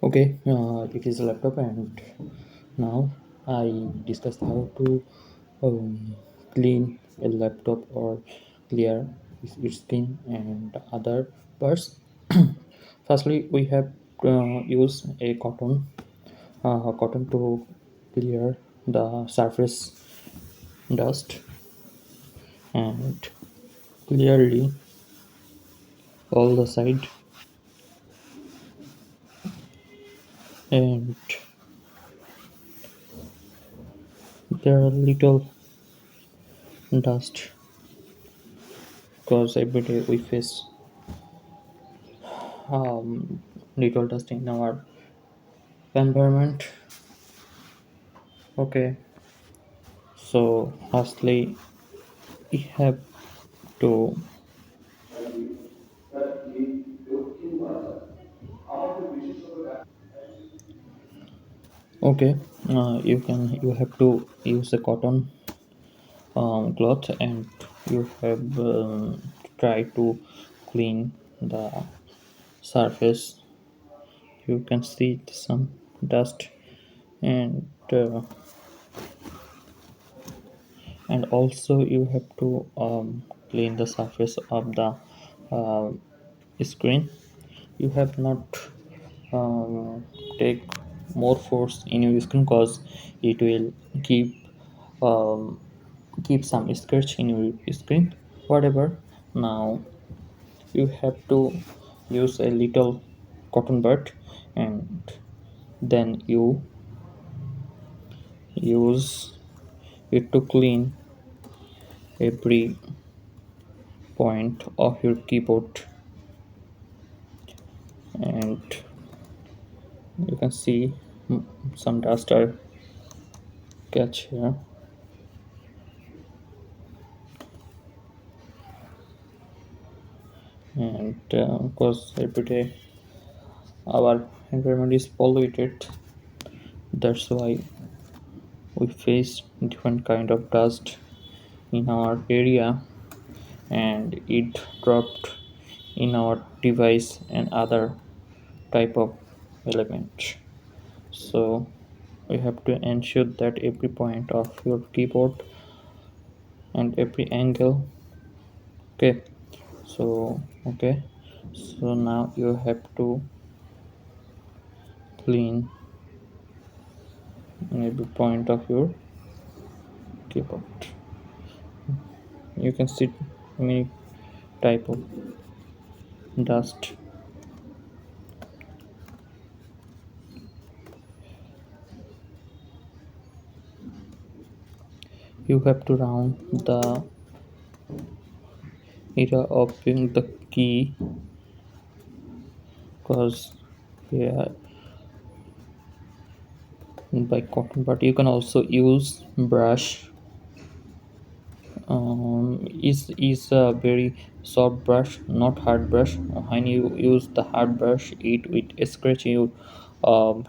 Okay, it is a laptop, and now I discuss how to clean a laptop or clear its screen and other parts. Firstly, we have use a cotton to clear the surface dust and clearly all the side, and there are little dust because every day we face little dust in our environment. Okay, so firstly we have to okay you have to use a cotton cloth, and you have try to clean the surface. You can see some dust, and also you have to clean the surface of the uh, screen. You have not take more force in your screen because it will keep um, keep some scratch in your screen, whatever. Now you have to use a little cotton bud, and then you use it to clean every point of your keyboard, and you can see some dust are catch here. And because every day our environment is polluted, that's why we face different kind of dust in our area, and it dropped in our device and other type of element. So we have to ensure that every point of your keyboard and every angle. Okay, so okay, so now you have to clean every point of your keyboard. You can see many type of dust. You have to round the area of the key, because yeah, by cotton, but you can also use brush. Is a very soft brush, not hard brush. When you use the hard brush, it will scratch your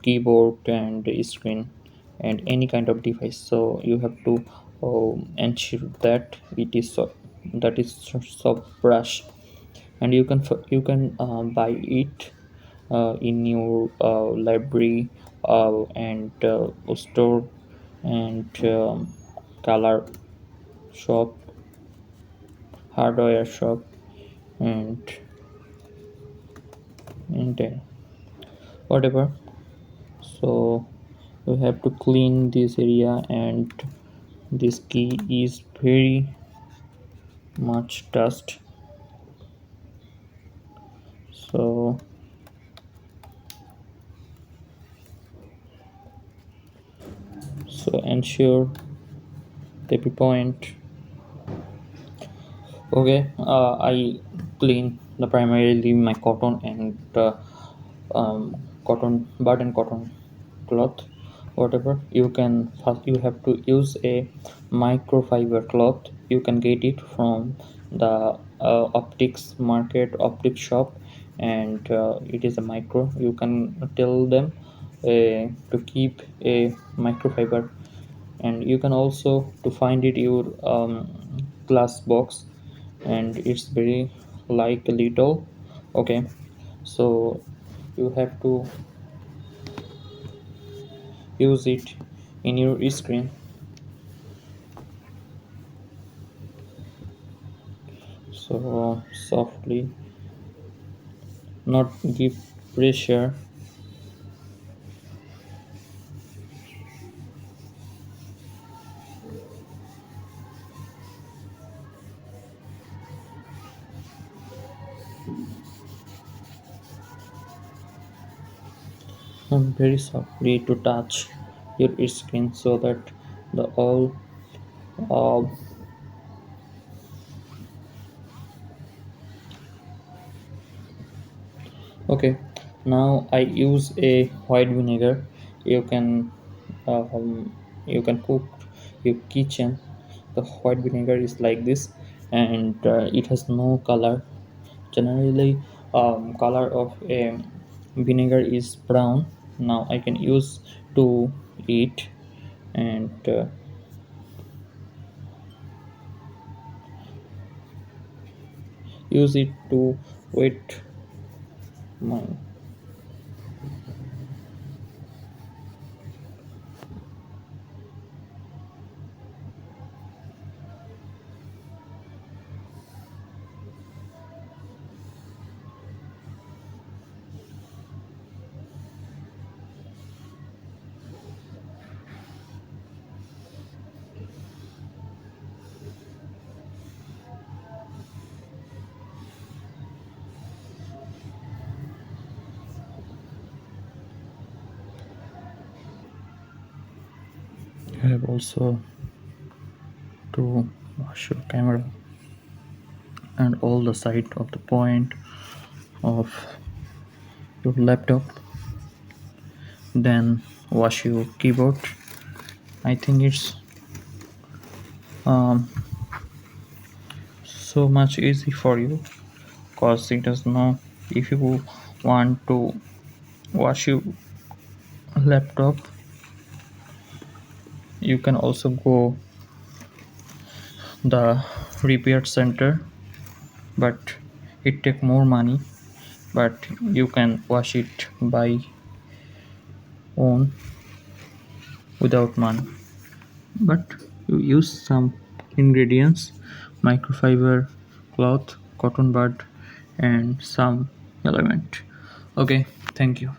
keyboard and the screen and any kind of device. So you have to ensure that it is soft brush, and you can buy it in your library and store and color shop, hardware shop, and then whatever. So you have to clean this area, and this key is very much dust. So ensure the point. Okay, I clean the primarily my cotton and cotton bud and cotton cloth, whatever. You can first you have to use a microfiber cloth. You can get it from the optics market, optic shop, and it is a micro. You can tell them to keep a microfiber, and you can also to find it your glass box, and it's very like a little. Okay, so you have to use it in your screen. So softly, not give pressure. Very softly to touch your screen so that the all uh, okay. Now I use a white vinegar. You can you can cook your kitchen. The white vinegar is like this, and it has no color. Generally, color of a vinegar is brown. Now I can use to eat, and use it to wet my. I have also to wash your camera and all the side of the point of your laptop, then wash your keyboard. I think it's um, so much easy for you because it does not. If you want to wash your laptop, you can also go the repair center, but it take more money, but you can wash it by own without money. But you use some ingredients: microfiber cloth, cotton bud, and some element. Okay, thank you.